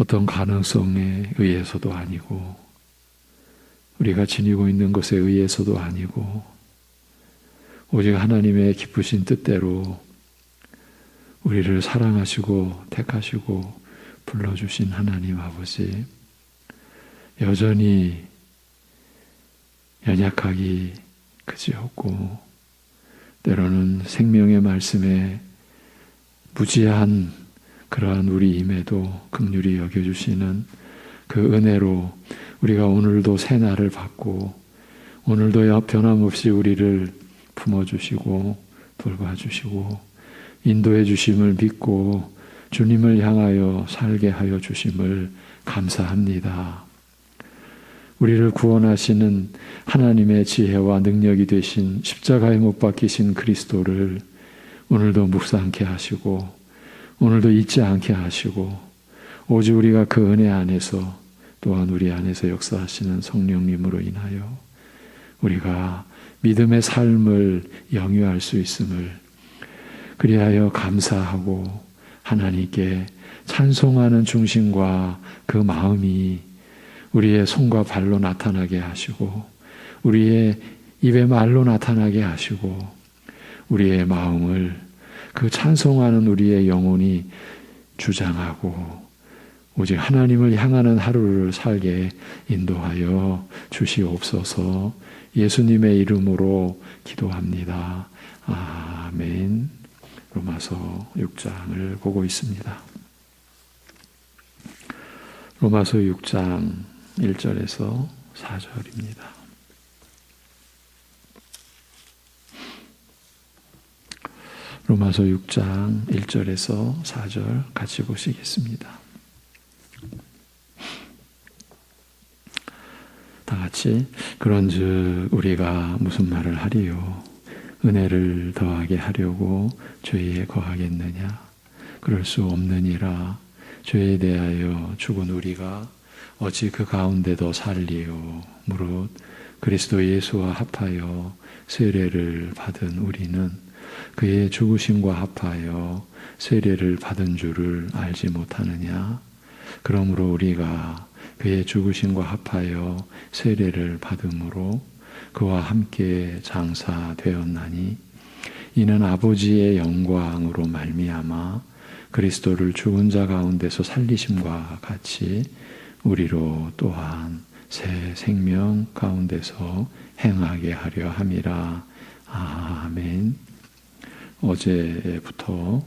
어떤 가능성에 의해서도 아니고 우리가 지니고 있는 것에 의해서도 아니고 오직 하나님의 기쁘신 뜻대로 우리를 사랑하시고 택하시고 불러주신 하나님 아버지, 여전히 연약하기 그지없고 때로는 생명의 말씀에 무지한 그러한 우리임에도 긍휼히 여겨주시는 그 은혜로 우리가 오늘도 새날을 받고 오늘도 변함없이 우리를 품어주시고 돌봐주시고 인도해 주심을 믿고 주님을 향하여 살게 하여 주심을 감사합니다. 우리를 구원하시는 하나님의 지혜와 능력이 되신 십자가에 못 박히신 그리스도를 오늘도 묵상케 하시고 오늘도 잊지 않게 하시고 오직 우리가 그 은혜 안에서 또한 우리 안에서 역사하시는 성령님으로 인하여 우리가 믿음의 삶을 영위할 수 있음을 그리하여 감사하고 하나님께 찬송하는 중심과 그 마음이 우리의 손과 발로 나타나게 하시고 우리의 입의 말로 나타나게 하시고 우리의 마음을 그 찬송하는 우리의 영혼이 주장하고 오직 하나님을 향하는 하루를 살게 인도하여 주시옵소서. 예수님의 이름으로 기도합니다. 아멘. 로마서 6장을 보고 있습니다. 로마서 6장 1절에서 4절입니다. 로마서 6장 1절에서 4절 같이 보시겠습니다. 다 같이 그런즉 우리가 무슨 말을 하리요? 은혜를 더하게 하려고 죄에 거하겠느냐? 그럴 수 없느니라. 죄에 대하여 죽은 우리가 어찌 그 가운데 더 살리요? 무릇 그리스도 예수와 합하여 세례를 받은 우리는 그의 죽으심과 합하여 세례를 받은 줄을 알지 못하느냐? 그러므로 우리가 그의 죽으심과 합하여 세례를 받음으로 그와 함께 장사되었나니 이는 아버지의 영광으로 말미암아 그리스도를 죽은 자 가운데서 살리심과 같이 우리로 또한 새 생명 가운데서 행하게 하려 함이라. 아멘. 어제부터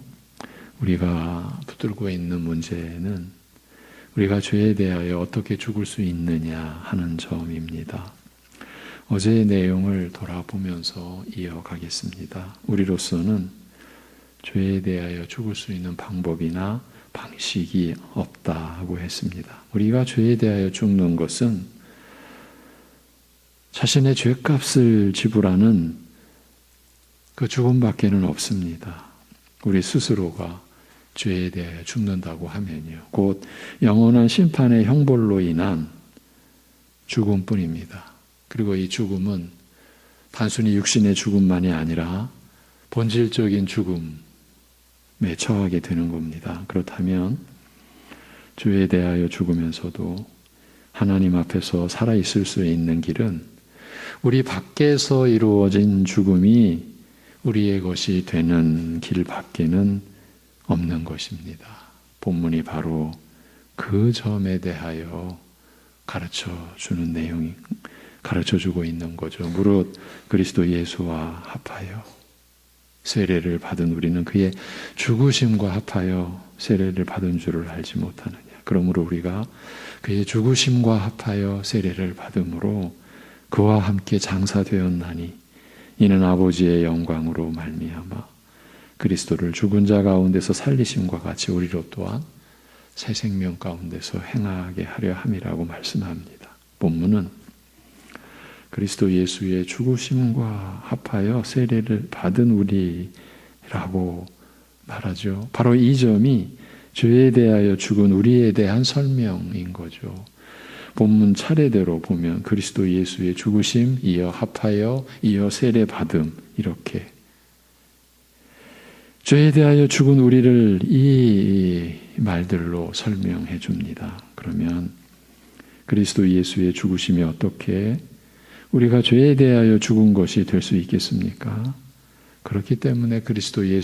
우리가 붙들고 있는 문제는 우리가 죄에 대하여 어떻게 죽을 수 있느냐 하는 점입니다. 어제의 내용을 돌아보면서 이어가겠습니다. 우리로서는 죄에 대하여 죽을 수 있는 방법이나 방식이 없다고 했습니다. 우리가 죄에 대하여 죽는 것은 자신의 죄값을 지불하는 그 죽음밖에는 없습니다. 우리 스스로가 죄에 대하여 죽는다고 하면요, 곧 영원한 심판의 형벌로 인한 죽음뿐입니다. 그리고 이 죽음은 단순히 육신의 죽음만이 아니라 본질적인 죽음에 처하게 되는 겁니다. 그렇다면 죄에 대하여 죽으면서도 하나님 앞에서 살아있을 수 있는 길은 우리 밖에서 이루어진 죽음이 우리의 것이 되는 길 밖에는 없는 것입니다. 본문이 바로 그 점에 대하여 가르쳐주는 내용이 가르쳐주고 있는 거죠. 무릇 그리스도 예수와 합하여 세례를 받은 우리는 그의 죽으심과 합하여 세례를 받은 줄을 알지 못하느냐. 그러므로 우리가 그의 죽으심과 합하여 세례를 받음으로 그와 함께 장사되었나니 이는 아버지의 영광으로 말미암아 그리스도를 죽은 자 가운데서 살리심과 같이 우리로 또한 새 생명 가운데서 행하게 하려 함이라고 말씀합니다. 본문은 그리스도 예수의 죽으심과 합하여 세례를 받은 우리라고 말하죠. 바로 이 점이 죄에 대하여 죽은 우리에 대한 설명인 거죠. 본문 차례대로 보면 그리스도 예수의 죽으심, 이어 합하여, 이어 세례 받음, 이렇게 죄에 대하여 죽은 우리를 이 말들로 설명해 줍니다. 그러면 그리스도 예수의 죽으심이 어떻게 우리가 죄에 대하여 죽은 것이 될 수 있겠습니까? 그렇기 때문에 그리스도 예수의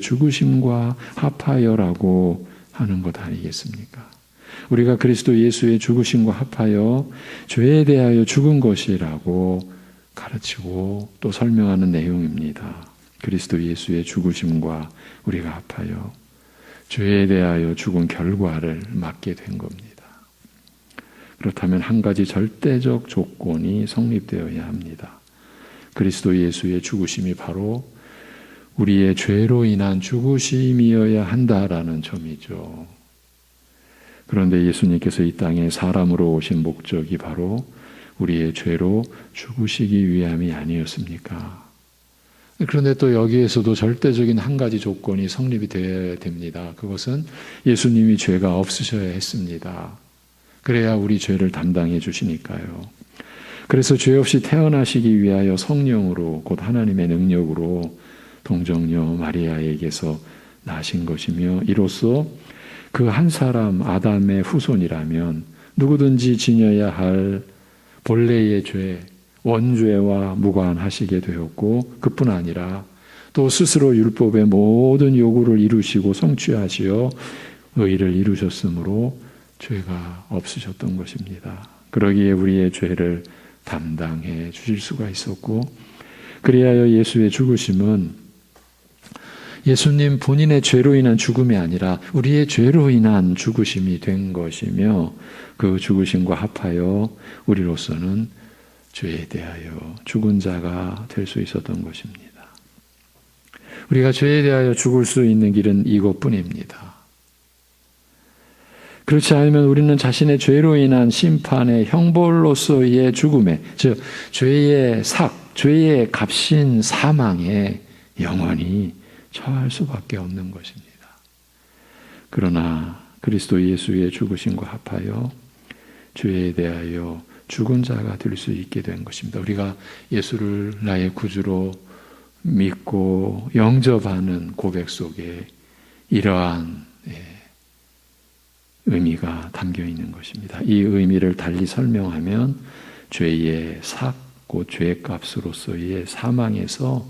죽으심과 합하여라고 하는 것 아니겠습니까? 우리가 그리스도 예수의 죽으심과 합하여 죄에 대하여 죽은 것이라고 가르치고 또 설명하는 내용입니다. 그리스도 예수의 죽으심과 우리가 합하여 죄에 대하여 죽은 결과를 맞게 된 겁니다. 그렇다면 한 가지 절대적 조건이 성립되어야 합니다. 그리스도 예수의 죽으심이 바로 우리의 죄로 인한 죽으심이어야 한다라는 점이죠. 그런데 예수님께서 이 땅에 사람으로 오신 목적이 바로 우리의 죄로 죽으시기 위함이 아니었습니까? 그런데 또 여기에서도 절대적인 한 가지 조건이 성립이 되어야 됩니다. 그것은 예수님이 죄가 없으셔야 했습니다. 그래야 우리 죄를 담당해 주시니까요. 그래서 죄 없이 태어나시기 위하여 성령으로 곧 하나님의 능력으로 동정녀 마리아에게서 나신 것이며 이로써 그 한 사람 아담의 후손이라면 누구든지 지녀야 할 본래의 죄, 원죄와 무관하시게 되었고 그뿐 아니라 또 스스로 율법의 모든 요구를 이루시고 성취하시어 의를 이루셨으므로 죄가 없으셨던 것입니다. 그러기에 우리의 죄를 담당해 주실 수가 있었고 그리하여 예수의 죽으심은 예수님 본인의 죄로 인한 죽음이 아니라 우리의 죄로 인한 죽으심이 된 것이며 그 죽으심과 합하여 우리로서는 죄에 대하여 죽은 자가 될 수 있었던 것입니다. 우리가 죄에 대하여 죽을 수 있는 길은 이것뿐입니다. 그렇지 않으면 우리는 자신의 죄로 인한 심판의 형벌로서의 죽음에, 즉 죄의 죄의 값인 사망에 영원히 처할 수밖에 없는 것입니다. 그러나 그리스도 예수의 죽으심과 합하여 죄에 대하여 죽은 자가 될 수 있게 된 것입니다. 우리가 예수를 나의 구주로 믿고 영접하는 고백 속에 이러한 의미가 담겨 있는 것입니다. 이 의미를 달리 설명하면 죄의 곧 죄값으로서의 사망에서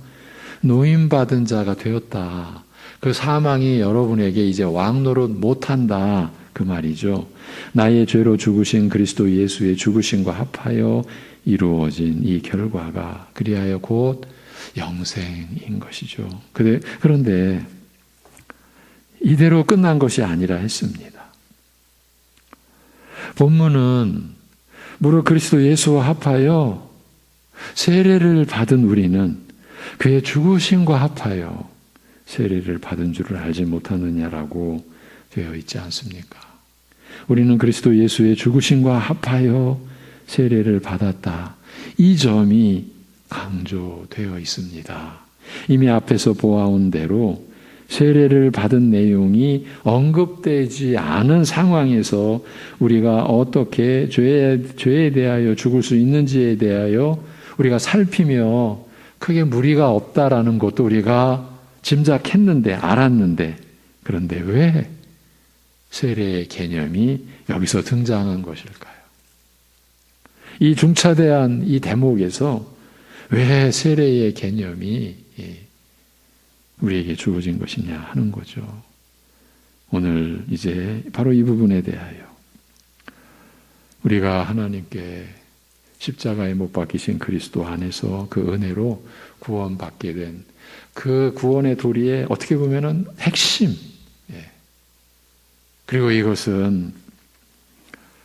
노임받은 자가 되었다. 그 사망이 여러분에게 이제 왕노릇 못한다. 그 말이죠. 나의 죄로 죽으신 그리스도 예수의 죽으심과 합하여 이루어진 이 결과가 그리하여 곧 영생인 것이죠. 그런데 이대로 끝난 것이 아니라 했습니다. 본문은 무릇 그리스도 예수와 합하여 세례를 받은 우리는 그의 죽으심과 합하여 세례를 받은 줄을 알지 못하느냐라고 되어 있지 않습니까? 우리는 그리스도 예수의 죽으심과 합하여 세례를 받았다. 이 점이 강조되어 있습니다. 이미 앞에서 보아온 대로 세례를 받은 내용이 언급되지 않은 상황에서 우리가 어떻게 죄에 대하여 죽을 수 있는지에 대하여 우리가 살피며 크게 무리가 없다라는 것도 우리가 짐작했는데 알았는데 그런데 왜 세례의 개념이 여기서 등장한 것일까요? 이 중차대한 이 대목에서 왜 세례의 개념이 우리에게 주어진 것이냐 하는 거죠. 오늘 이제 바로 이 부분에 대하여 우리가 하나님께 십자가에 못 박히신 그리스도 안에서 그 은혜로 구원받게 된 그 구원의 도리의 어떻게 보면은 핵심. 그리고 이것은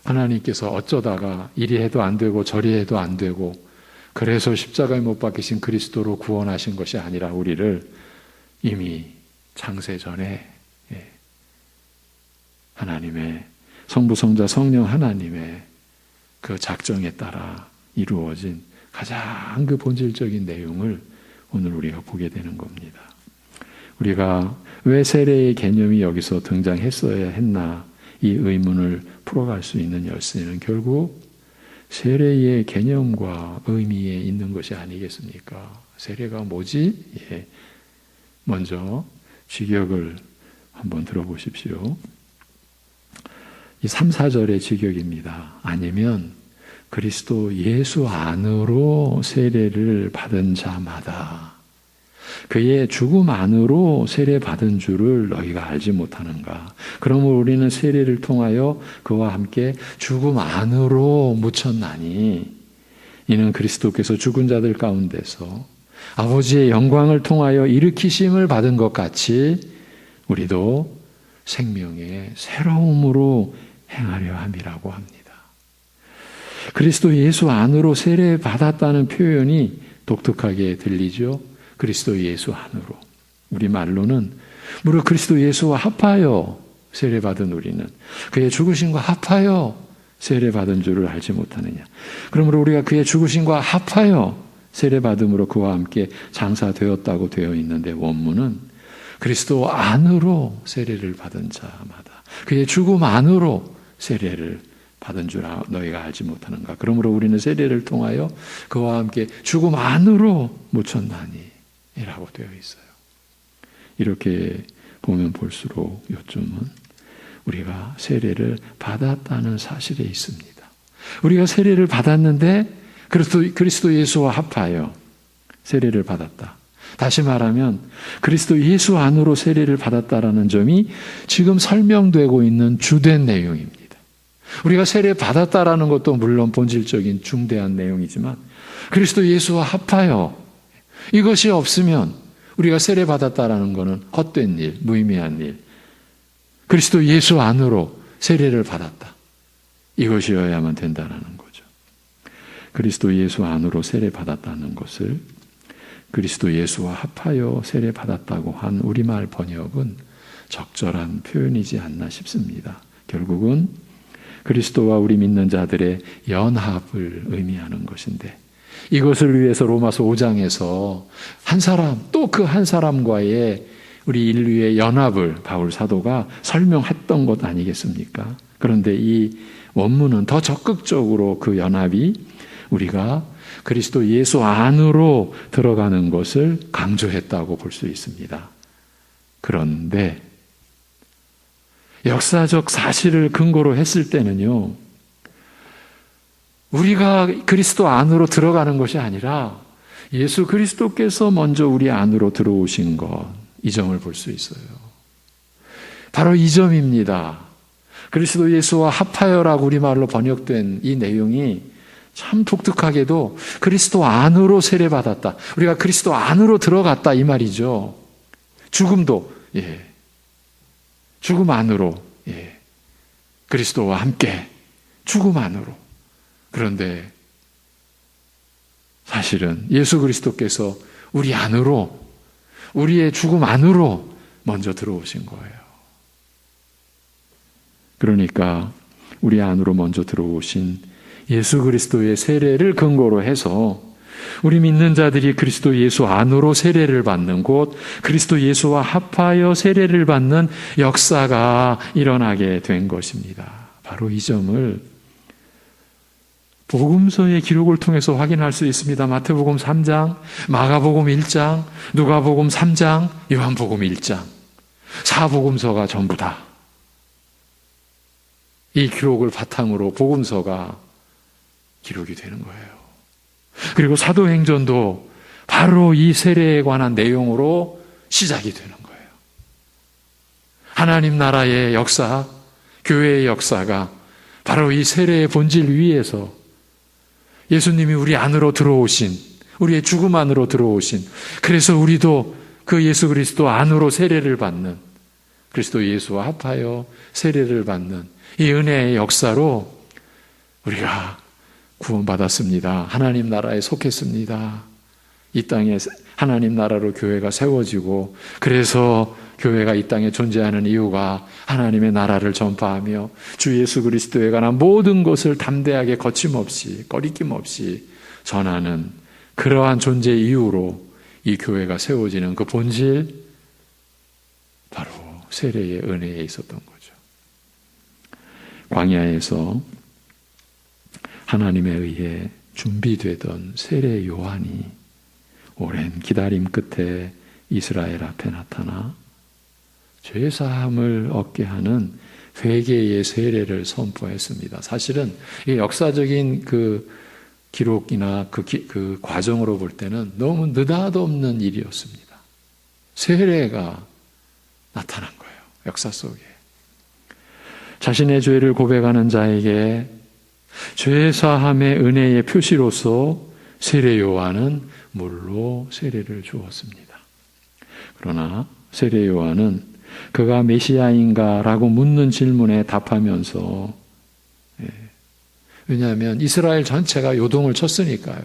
하나님께서 어쩌다가 이리 해도 안 되고 저리 해도 안 되고 그래서 십자가에 못 박히신 그리스도로 구원하신 것이 아니라 우리를 이미 창세 전에 하나님의 성부 성자 성령 하나님의 그 작정에 따라 이루어진 가장 그 본질적인 내용을 오늘 우리가 보게 되는 겁니다. 우리가 왜 세례의 개념이 여기서 등장했어야 했나 이 의문을 풀어갈 수 있는 열쇠는 결국 세례의 개념과 의미에 있는 것이 아니겠습니까? 세례가 뭐지? 먼저 직역을 한번 들어보십시오. 이 3, 4절의 직역입니다. 아니면 그리스도 예수 안으로 세례를 받은 자마다 그의 죽음 안으로 세례받은 줄을 너희가 알지 못하는가. 그러므로 우리는 세례를 통하여 그와 함께 죽음 안으로 묻혔나니 이는 그리스도께서 죽은 자들 가운데서 아버지의 영광을 통하여 일으키심을 받은 것 같이 우리도 생명의 새로움으로 행하려 함이라고 합니다. 그리스도 예수 안으로 세례받았다는 표현이 독특하게 들리죠. 그리스도 예수 안으로. 우리말로는 무릇 그리스도 예수와 합하여 세례받은 우리는 그의 죽으심과 합하여 세례받은 줄을 알지 못하느냐. 그러므로 우리가 그의 죽으심과 합하여 세례받음으로 그와 함께 장사되었다고 되어 있는데 원문은 그리스도 안으로 세례를 받은 자마다 그의 죽음 안으로 세례를 받은 줄 너희가 알지 못하는가. 그러므로 우리는 세례를 통하여 그와 함께 죽음 안으로 묻혔나니 라고 되어 있어요. 이렇게 보면 볼수록 요점은 우리가 세례를 받았다는 사실에 있습니다. 우리가 세례를 받았는데 그리스도 예수와 합하여 세례를 받았다. 다시 말하면 그리스도 예수 안으로 세례를 받았다라는 점이 지금 설명되고 있는 주된 내용입니다. 우리가 세례 받았다라는 것도 물론 본질적인 중대한 내용이지만 그리스도 예수와 합하여 이것이 없으면 우리가 세례 받았다라는 것은 헛된 일, 무의미한 일. 그리스도 예수 안으로 세례를 받았다. 이것이어야만 된다는 거죠. 그리스도 예수 안으로 세례 받았다는 것을 그리스도 예수와 합하여 세례 받았다고 한 우리말 번역은 적절한 표현이지 않나 싶습니다. 결국은 그리스도와 우리 믿는 자들의 연합을 의미하는 것인데 이것을 위해서 로마서 5장에서 한 사람 또 그 한 사람과의 우리 인류의 연합을 바울 사도가 설명했던 것 아니겠습니까? 그런데 이 원문은 더 적극적으로 그 연합이 우리가 그리스도 예수 안으로 들어가는 것을 강조했다고 볼 수 있습니다. 그런데 역사적 사실을 근거로 했을 때는요, 우리가 그리스도 안으로 들어가는 것이 아니라 예수 그리스도께서 먼저 우리 안으로 들어오신 것, 이 점을 볼 수 있어요. 바로 이 점입니다. 그리스도 예수와 합하여라고 우리말로 번역된 이 내용이 참 독특하게도 그리스도 안으로 세례받았다. 우리가 그리스도 안으로 들어갔다 이 말이죠. 죽음도 죽음 안으로 그리스도와 함께 죽음 안으로. 그런데 사실은 예수 그리스도께서 우리 안으로 우리의 죽음 안으로 먼저 들어오신 거예요. 그러니까 우리 안으로 먼저 들어오신 예수 그리스도의 세례를 근거로 해서 우리 믿는 자들이 그리스도 예수 안으로 세례를 받는 곳, 그리스도 예수와 합하여 세례를 받는 역사가 일어나게 된 것입니다. 바로 이 점을 복음서의 기록을 통해서 확인할 수 있습니다. 마태복음 3장, 마가복음 1장, 누가복음 3장, 요한복음 1장. 4복음서가 전부 다 이 기록을 바탕으로 복음서가 기록이 되는 거예요. 그리고 사도행전도 바로 이 세례에 관한 내용으로 시작이 되는 거예요. 하나님 나라의 역사, 교회의 역사가 바로 이 세례의 본질 위에서 예수님이 우리 안으로 들어오신, 우리의 죽음 안으로 들어오신, 그래서 우리도 그 예수 그리스도 안으로 세례를 받는, 그리스도 예수와 합하여 세례를 받는 이 은혜의 역사로 우리가 구원받았습니다. 하나님 나라에 속했습니다. 이 땅에 하나님 나라로 교회가 세워지고, 그래서 교회가 이 땅에 존재하는 이유가 하나님의 나라를 전파하며 주 예수 그리스도에 관한 모든 것을 담대하게 거침없이 거리낌 없이 전하는 그러한 존재 이유로 이 교회가 세워지는 그 본질, 바로 세례의 은혜에 있었던 거죠. 광야에서 하나님에 의해 준비되던 세례 요한이 오랜 기다림 끝에 이스라엘 앞에 나타나 죄사함을 얻게 하는 회개의 세례를 선포했습니다. 사실은 이 역사적인 그 기록이나 그 과정으로 볼 때는 너무 느닷없는 일이었습니다. 세례가 나타난 거예요. 역사 속에. 자신의 죄를 고백하는 자에게 죄사함의 은혜의 표시로서 세례 요한은 물로 세례를 주었습니다. 그러나 세례 요한은 그가 메시아인가 라고 묻는 질문에 답하면서, 왜냐하면 이스라엘 전체가 요동을 쳤으니까요.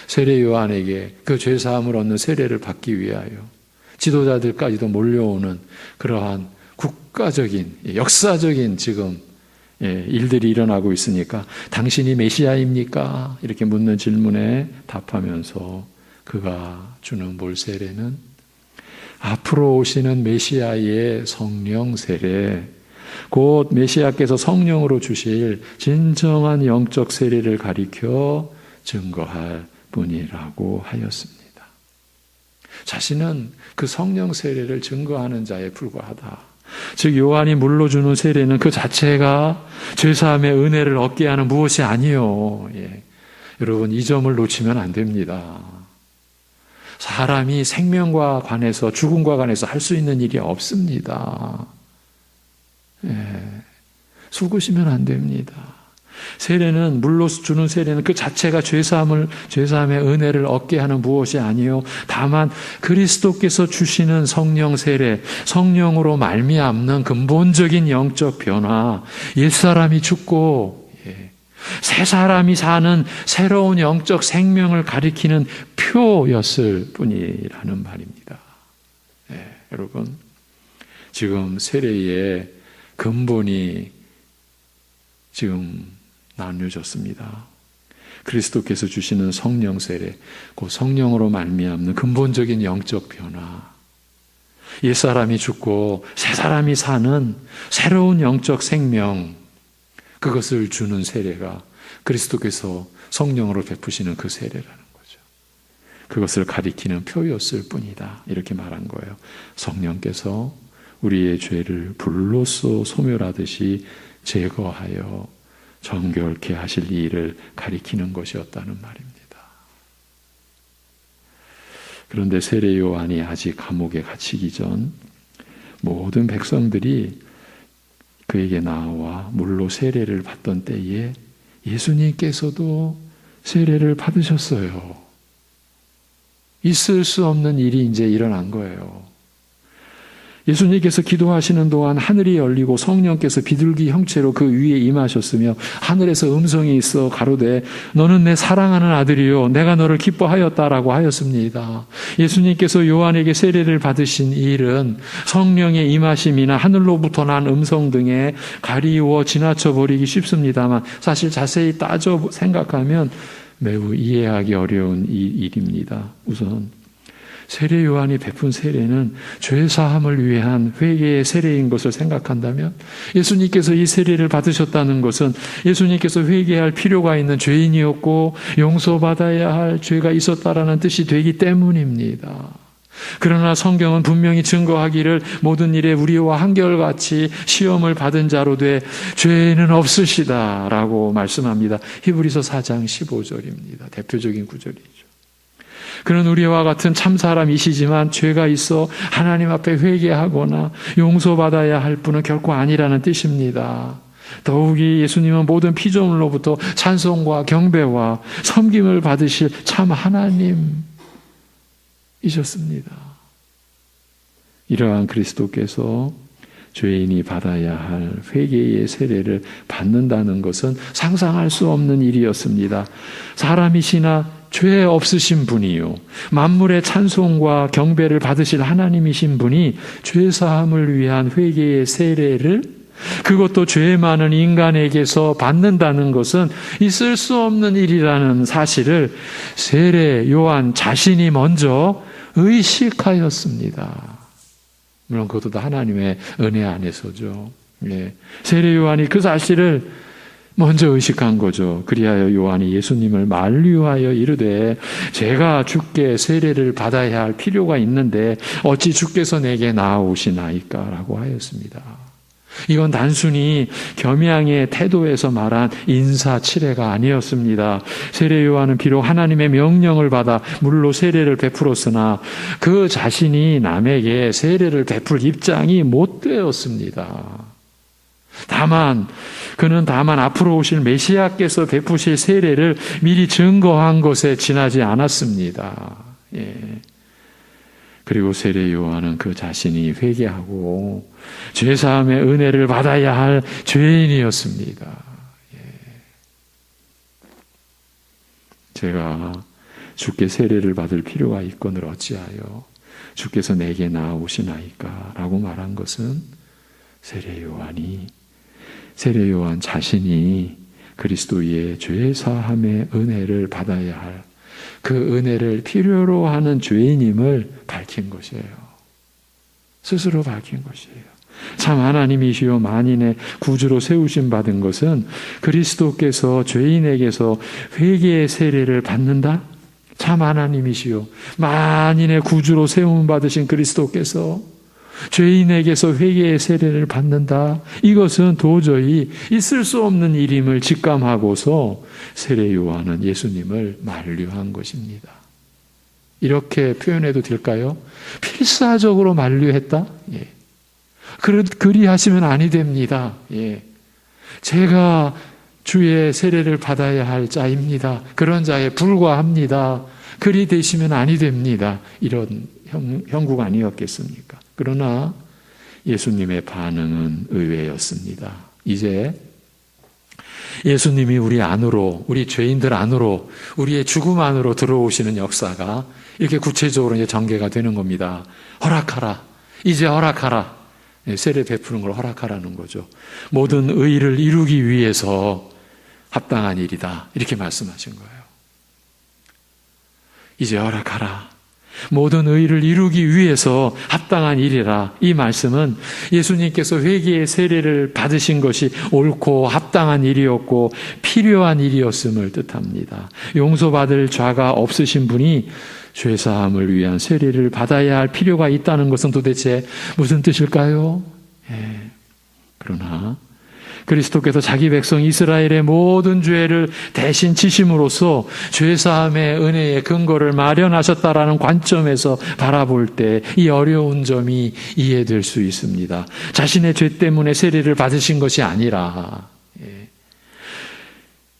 세례 요한에게 그 죄사함을 얻는 세례를 받기 위하여 지도자들까지도 몰려오는 그러한 국가적인 역사적인 지금 일들이 일어나고 있으니까 당신이 메시아입니까? 이렇게 묻는 질문에 답하면서 그가 주는 물 세례는 앞으로 오시는 메시아의 성령 세례, 곧 메시아께서 성령으로 주실 진정한 영적 세례를 가리켜 증거할 분이라고 하였습니다. 자신은 그 성령 세례를 증거하는 자에 불과하다. 즉 요한이 물로 주는 세례는 그 자체가 죄사함의 은혜를 얻게 하는 무엇이 아니요. 여러분 이 점을 놓치면 안 됩니다. 사람이 생명과 관해서 죽음과 관해서 할 수 있는 일이 없습니다. 속으시면 안 됩니다. 세례는 물로 주는 세례는 그 자체가 죄사함의 은혜를 얻게 하는 무엇이 아니요 다만 그리스도께서 주시는 성령 세례, 성령으로 말미암는 근본적인 영적 변화, 옛사람이 죽고 새 사람이 사는 새로운 영적 생명을 가리키는 표였을 뿐이라는 말입니다. 여러분 지금 세례의 근본이 지금 나뉘어졌습니다. 그리스도께서 주시는 성령 세례, 그 성령으로 말미암는 근본적인 영적 변화, 옛사람이 죽고 새 사람이 사는 새로운 영적 생명, 그것을 주는 세례가 그리스도께서 성령으로 베푸시는 그 세례라는 거죠. 그것을 가리키는 표였을 뿐이다. 이렇게 말한 거예요. 성령께서 우리의 죄를 불로써 소멸하듯이 제거하여 정결케 하실 일을 가리키는 것이었다는 말입니다. 그런데 세례 요한이 아직 감옥에 갇히기 전 모든 백성들이 그에게 나와 물로 세례를 받던 때에 예수님께서도 세례를 받으셨어요. 있을 수 없는 일이 이제 일어난 거예요. 예수님께서 기도하시는 동안 하늘이 열리고 성령께서 비둘기 형체로 그 위에 임하셨으며 하늘에서 음성이 있어 가로되 너는 내 사랑하는 아들이요 내가 너를 기뻐하였다라고 하였습니다. 예수님께서 요한에게 세례를 받으신 이 일은 성령의 임하심이나 하늘로부터 난 음성 등에 가리워 지나쳐 버리기 쉽습니다만 사실 자세히 따져 생각하면 매우 이해하기 어려운 이 일입니다. 우선 세례 요한이 베푼 세례는 죄사함을 위한 회개의 세례인 것을 생각한다면 예수님께서 이 세례를 받으셨다는 것은 예수님께서 회개할 필요가 있는 죄인이었고 용서받아야 할 죄가 있었다라는 뜻이 되기 때문입니다. 그러나 성경은 분명히 증거하기를 모든 일에 우리와 한결같이 시험을 받은 자로 돼 죄는 없으시다라고 말씀합니다. 히브리서 4장 15절입니다. 대표적인 구절이죠. 그는 우리와 같은 참사람이시지만 죄가 있어 하나님 앞에 회개하거나 용서받아야 할 분은 결코 아니라는 뜻입니다. 더욱이 예수님은 모든 피조물로부터 찬송과 경배와 섬김을 받으실 참 하나님이셨습니다. 이러한 그리스도께서 죄인이 받아야 할 회개의 세례를 받는다는 것은 상상할 수 없는 일이었습니다. 사람이시나 죄 없으신 분이요 만물의 찬송과 경배를 받으실 하나님이신 분이 죄사함을 위한 회개의 세례를 그것도 죄 많은 인간에게서 받는다는 것은 있을 수 없는 일이라는 사실을 세례 요한 자신이 먼저 의식하였습니다. 물론 그것도 다 하나님의 은혜 안에서죠. 세례 요한이 그 사실을 먼저 의식한 거죠. 그리하여 요한이 예수님을 만류하여 이르되 제가 주께 세례를 받아야 할 필요가 있는데 어찌 주께서 내게 나아오시나이까 라고 하였습니다. 이건 단순히 겸양의 태도에서 말한 인사치레가 아니었습니다. 세례 요한은 비록 하나님의 명령을 받아 물로 세례를 베풀었으나 그 자신이 남에게 세례를 베풀 입장이 못 되었습니다. 그는 다만 앞으로 오실 메시아께서 베푸실 세례를 미리 증거한 것에 지나지 않았습니다. 그리고 세례 요한은 그 자신이 회개하고 죄사함의 은혜를 받아야 할 죄인이었습니다. 제가 주께 세례를 받을 필요가 있거늘 어찌하여 주께서 내게 나아오시나이까 라고 말한 것은 세례 요한 자신이 그리스도의 죄사함의 은혜를 받아야 할 그 은혜를 필요로 하는 죄인임을 밝힌 것이에요. 스스로 밝힌 것이에요. 참 하나님이시요 만인의 구주로 세우심 받은 것은 그리스도께서 죄인에게서 회개의 세례를 받는다? 참 하나님이시요 만인의 구주로 세움 받으신 그리스도께서 죄인에게서 회개의 세례를 받는다. 이것은 도저히 있을 수 없는 일임을 직감하고서 세례 요한은 예수님을 만류한 것입니다. 이렇게 표현해도 될까요? 필사적으로 만류했다? 그리하시면 아니 됩니다. 제가 주의 세례를 받아야 할 자입니다. 그런 자에 불과합니다. 그리 되시면 아니 됩니다. 이런 형국 아니었겠습니까? 그러나 예수님의 반응은 의외였습니다. 이제 예수님이 우리 안으로, 우리 죄인들 안으로, 우리의 죽음 안으로 들어오시는 역사가 이렇게 구체적으로 이제 전개가 되는 겁니다. 허락하라. 이제 허락하라. 세례 베푸는 걸 허락하라는 거죠. 모든 의를 이루기 위해서 합당한 일이다. 이렇게 말씀하신 거예요. 이제 허락하라. 모든 의를 이루기 위해서 합당한 일이라. 이 말씀은 예수님께서 회개의 세례를 받으신 것이 옳고 합당한 일이었고 필요한 일이었음을 뜻합니다. 용서받을 죄가 없으신 분이 죄사함을 위한 세례를 받아야 할 필요가 있다는 것은 도대체 무슨 뜻일까요? 그러나 그리스도께서 자기 백성 이스라엘의 모든 죄를 대신 지심으로써 죄사함의 은혜의 근거를 마련하셨다라는 관점에서 바라볼 때 이 어려운 점이 이해될 수 있습니다. 자신의 죄 때문에 세례를 받으신 것이 아니라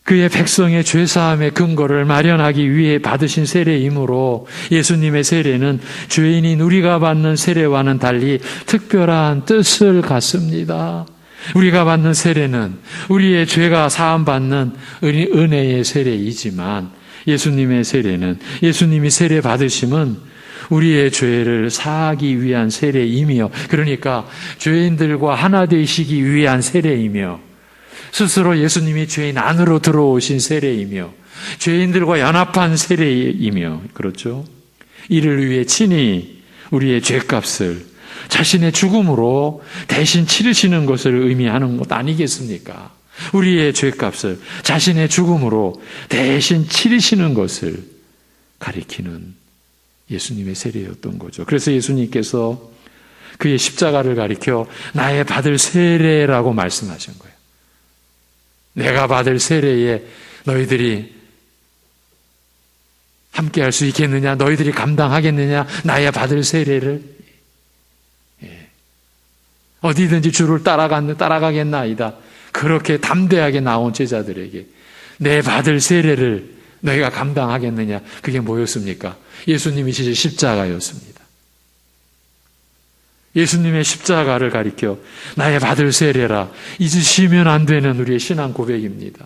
그의 백성의 죄사함의 근거를 마련하기 위해 받으신 세례이므로 예수님의 세례는 죄인인 우리가 받는 세례와는 달리 특별한 뜻을 갖습니다. 우리가 받는 세례는 우리의 죄가 사함받는 은혜의 세례이지만 예수님의 세례는, 예수님이 세례 받으심은 우리의 죄를 사하기 위한 세례이며, 그러니까 죄인들과 하나 되시기 위한 세례이며, 스스로 예수님이 죄인 안으로 들어오신 세례이며, 죄인들과 연합한 세례이며, 그렇죠? 이를 위해 친히 우리의 죄값을 자신의 죽음으로 대신 치르시는 것을 의미하는 것 아니겠습니까? 우리의 죄값을 자신의 죽음으로 대신 치르시는 것을 가리키는 예수님의 세례였던 거죠. 그래서 예수님께서 그의 십자가를 가리켜 나의 받을 세례라고 말씀하신 거예요. 내가 받을 세례에 너희들이 함께 할 수 있겠느냐? 너희들이 감당하겠느냐? 나의 받을 세례를? 어디든지 주를 따라가겠나이다. 그렇게 담대하게 나온 제자들에게 내 받을 세례를 너희가 감당하겠느냐? 그게 뭐였습니까? 예수님이 지신 십자가였습니다. 예수님의 십자가를 가리켜 나의 받을 세례라. 잊으시면 안 되는 우리의 신앙 고백입니다.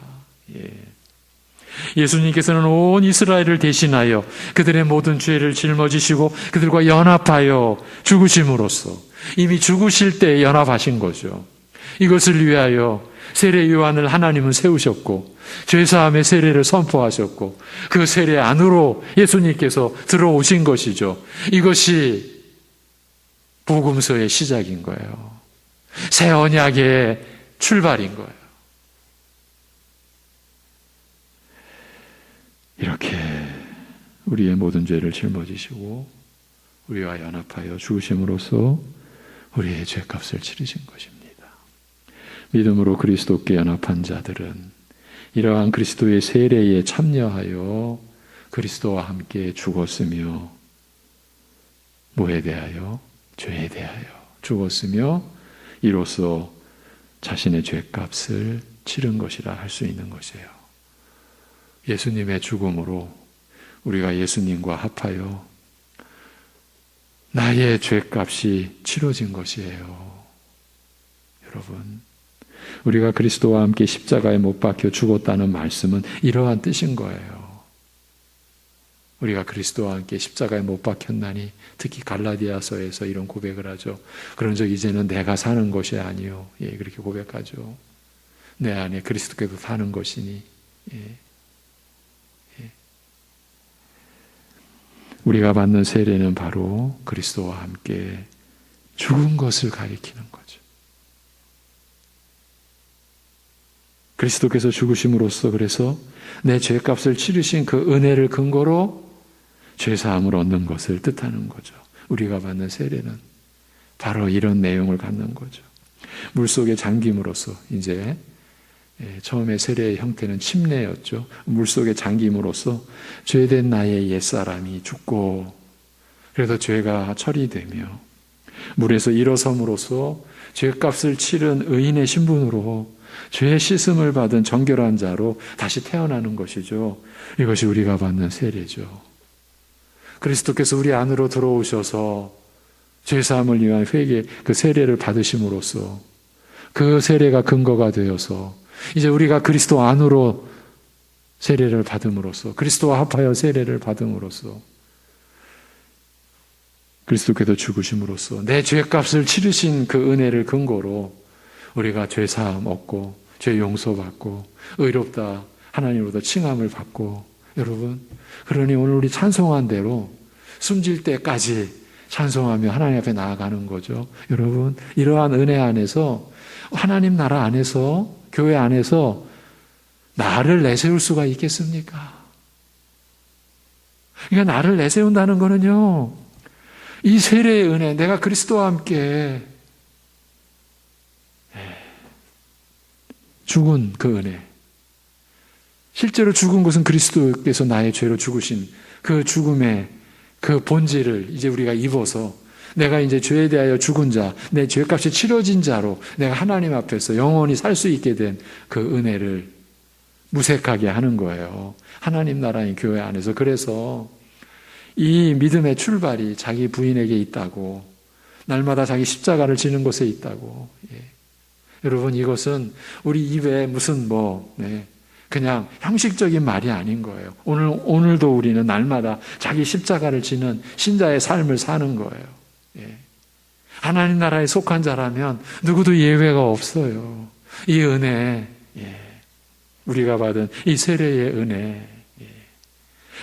예수님께서는 온 이스라엘을 대신하여 그들의 모든 죄를 짊어지시고 그들과 연합하여 죽으심으로써 이미 죽으실 때 연합하신 거죠. 이것을 위하여 세례 요한을 하나님은 세우셨고 죄사함의 세례를 선포하셨고 그 세례 안으로 예수님께서 들어오신 것이죠. 이것이 복음서의 시작인 거예요. 새 언약의 출발인 거예요. 이렇게 우리의 모든 죄를 짊어지시고 우리와 연합하여 죽으심으로써 우리의 죄값을 치르신 것입니다. 믿음으로 그리스도께 연합한 자들은 이러한 그리스도의 세례에 참여하여 그리스도와 함께 죽었으며 뭐에 대하여? 죄에 대하여 죽었으며 이로써 자신의 죄값을 치른 것이라 할 수 있는 것이에요. 예수님의 죽음으로 우리가 예수님과 합하여 나의 죄값이 치러진 것이에요. 여러분, 우리가 그리스도와 함께 십자가에 못 박혀 죽었다는 말씀은 이러한 뜻인 거예요. 우리가 그리스도와 함께 십자가에 못 박혔나니, 특히 갈라디아서에서 이런 고백을 하죠. 그런즉 이제는 내가 사는 것이 아니요. 예, 그렇게 고백하죠. 내 안에 그리스도께서 사는 것이니. 예. 예. 우리가 받는 세례는 바로 그리스도와 함께 죽은 것을 가리키는 거죠. 그리스도께서 죽으심으로써 그래서 내 죄값을 치르신 그 은혜를 근거로 죄사함을 얻는 것을 뜻하는 거죠. 우리가 받는 세례는 바로 이런 내용을 갖는 거죠. 물속에 잠김으로써 이제 처음에 세례의 형태는 침례였죠. 물속에 잠김으로써 죄된 나의 옛사람이 죽고 그래서 죄가 처리되며 물에서 일어섬으로써 죄값을 치른 의인의 신분으로 죄의 씻음을 받은 정결한 자로 다시 태어나는 것이죠. 이것이 우리가 받는 세례죠. 그리스도께서 우리 안으로 들어오셔서 죄사함을 위한 회개, 그 세례를 받으심으로써 그 세례가 근거가 되어서 이제 우리가 그리스도 안으로 세례를 받음으로써 그리스도와 합하여 세례를 받음으로써 그리스도께서 죽으심으로써 내 죄값을 치르신 그 은혜를 근거로 우리가 죄사함 얻고 죄 용서받고 의롭다 하나님으로부터 칭함을 받고 여러분 그러니 오늘 우리 찬송한 대로 숨질 때까지 찬송하며 하나님 앞에 나아가는 거죠. 여러분 이러한 은혜 안에서 하나님 나라 안에서 교회 안에서 나를 내세울 수가 있겠습니까? 그러니까 나를 내세운다는 거는요 이 세례의 은혜 내가 그리스도와 함께 죽은 그 은혜 실제로 죽은 것은 그리스도께서 나의 죄로 죽으신 그 죽음의 그 본질을 이제 우리가 입어서 내가 이제 죄에 대하여 죽은 자, 내 죄값이 치러진 자로 내가 하나님 앞에서 영원히 살 수 있게 된 그 은혜를 무색하게 하는 거예요. 하나님 나라의 교회 안에서. 그래서 이 믿음의 출발이 자기 부인에게 있다고 날마다 자기 십자가를 지는 곳에 있다고. 예. 여러분 이것은 우리 입에 무슨 그냥 형식적인 말이 아닌 거예요. 오늘도 우리는 날마다 자기 십자가를 지는 신자의 삶을 사는 거예요. 예. 하나님 나라에 속한 자라면 누구도 예외가 없어요. 이 은혜, 예. 우리가 받은 이 세례의 은혜, 예.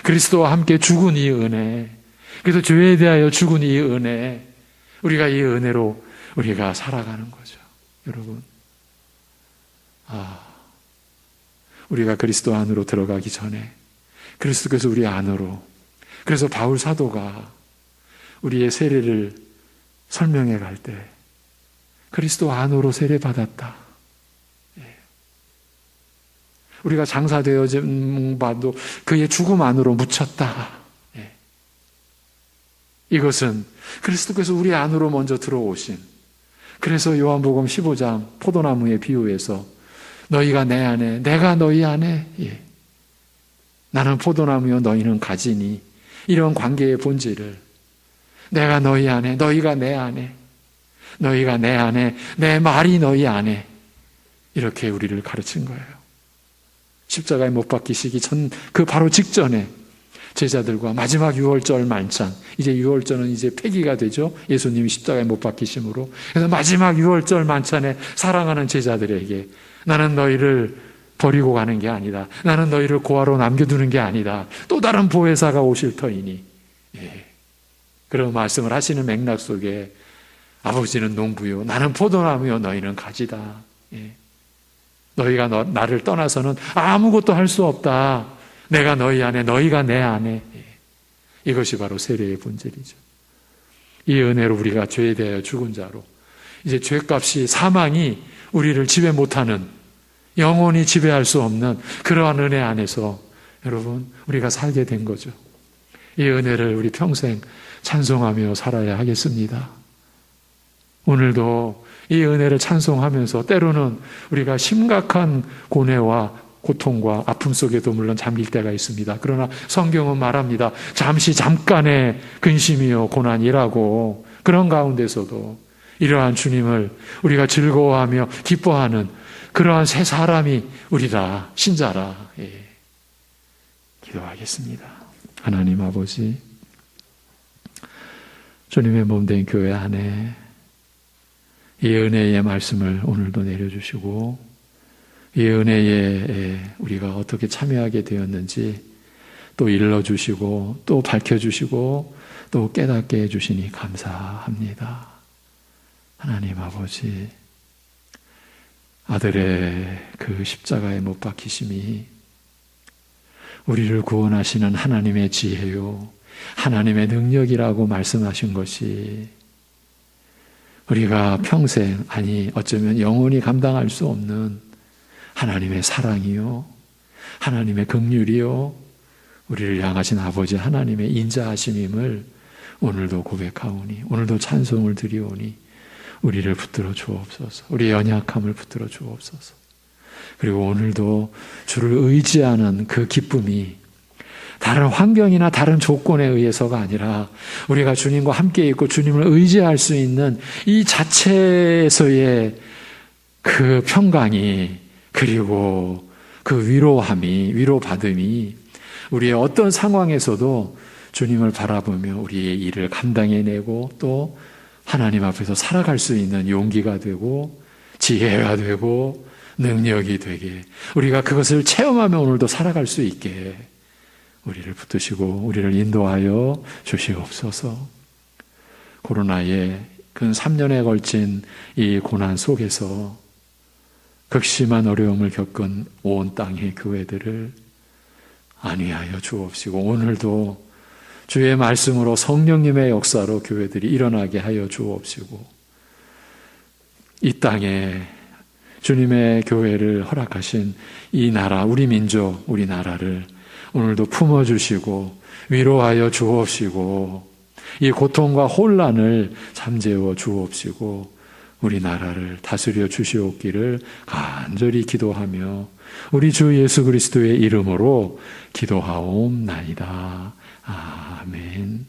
그리스도와 함께 죽은 이 은혜, 그래서 죄에 대하여 죽은 이 은혜, 우리가 이 은혜로 우리가 살아가는 거죠. 여러분, 우리가 그리스도 안으로 들어가기 전에 그리스도께서 우리 안으로, 그래서 바울 사도가 우리의 세례를 설명해 갈 때 그리스도 안으로 세례받았다. 우리가 장사되어진 바도 그의 죽음 안으로 묻혔다. 이것은 그리스도께서 우리 안으로 먼저 들어오신, 그래서 요한복음 15장 포도나무의 비유에서 너희가 내 안에 내가 너희 안에, 나는 포도나무요 너희는 가지니, 이런 관계의 본질을 내가 너희 안에 너희가 내 안에, 너희가 내 안에 내 말이 너희 안에, 이렇게 우리를 가르친 거예요. 십자가에 못 박히시기 전 그 바로 직전에 제자들과 마지막 유월절 만찬, 이제 유월절은 이제 폐기가 되죠. 예수님이 십자가에 못 박히심으로. 그래서 마지막 유월절 만찬에 사랑하는 제자들에게 나는 너희를 버리고 가는 게 아니다. 나는 너희를 고아로 남겨두는 게 아니다. 또 다른 보혜사가 오실 터이니. 그런 말씀을 하시는 맥락 속에 아버지는 농부요 나는 포도나무요 너희는 가지다. 너희가 나를 떠나서는 아무것도 할 수 없다. 내가 너희 안에, 너희가 내 안에. 이것이 바로 세례의 본질이죠. 이 은혜로 우리가 죄에 대하여 죽은 자로, 이제 죄값이 사망이 우리를 지배 못하는, 영원히 지배할 수 없는 그러한 은혜 안에서 여러분 우리가 살게 된 거죠. 이 은혜를 우리 평생 찬송하며 살아야 하겠습니다. 오늘도 이 은혜를 찬송하면서 때로는 우리가 심각한 고뇌와 고통과 아픔 속에도 물론 잠길 때가 있습니다. 그러나 성경은 말합니다. 잠시 잠깐의 근심이요 고난이라고. 그런 가운데서도 이러한 주님을 우리가 즐거워하며 기뻐하는 그러한 새 사람이 우리라, 신자라. 기도하겠습니다. 하나님 아버지, 주님의 몸된 교회 안에 이 은혜의 말씀을 오늘도 내려주시고, 이 은혜에 우리가 어떻게 참여하게 되었는지 또 일러주시고 또 밝혀주시고 또 깨닫게 해주시니 감사합니다. 하나님 아버지, 아들의 그 십자가에 못 박히심이 우리를 구원하시는 하나님의 지혜요, 하나님의 능력이라고 말씀하신 것이 우리가 평생, 아니 어쩌면 영원히 감당할 수 없는 하나님의 사랑이요, 하나님의 긍휼이요, 우리를 향하신 아버지 하나님의 인자하심임을 오늘도 고백하오니, 오늘도 찬송을 드리오니 우리를 붙들어 주옵소서. 우리의 연약함을 붙들어 주옵소서. 그리고 오늘도 주를 의지하는 그 기쁨이 다른 환경이나 다른 조건에 의해서가 아니라 우리가 주님과 함께 있고 주님을 의지할 수 있는 이 자체에서의 그 평강이, 그리고 그 위로받음이 우리의 어떤 상황에서도 주님을 바라보며 우리의 일을 감당해내고 또 하나님 앞에서 살아갈 수 있는 용기가 되고 지혜가 되고 능력이 되게, 우리가 그것을 체험하며 오늘도 살아갈 수 있게 우리를 붙드시고 우리를 인도하여 주시옵소서. 코로나의 근 3년에 걸친 이 고난 속에서 극심한 어려움을 겪은 온 땅의 교회들을 안위하여 주옵시고, 오늘도 주의 말씀으로 성령님의 역사로 교회들이 일어나게 하여 주옵시고, 이 땅에 주님의 교회를 허락하신 이 나라, 우리 민족, 우리 나라를 오늘도 품어주시고 위로하여 주옵시고, 이 고통과 혼란을 잠재워 주옵시고 우리 나라를 다스려 주시옵기를 간절히 기도하며 우리 주 예수 그리스도의 이름으로 기도하옵나이다. 아멘.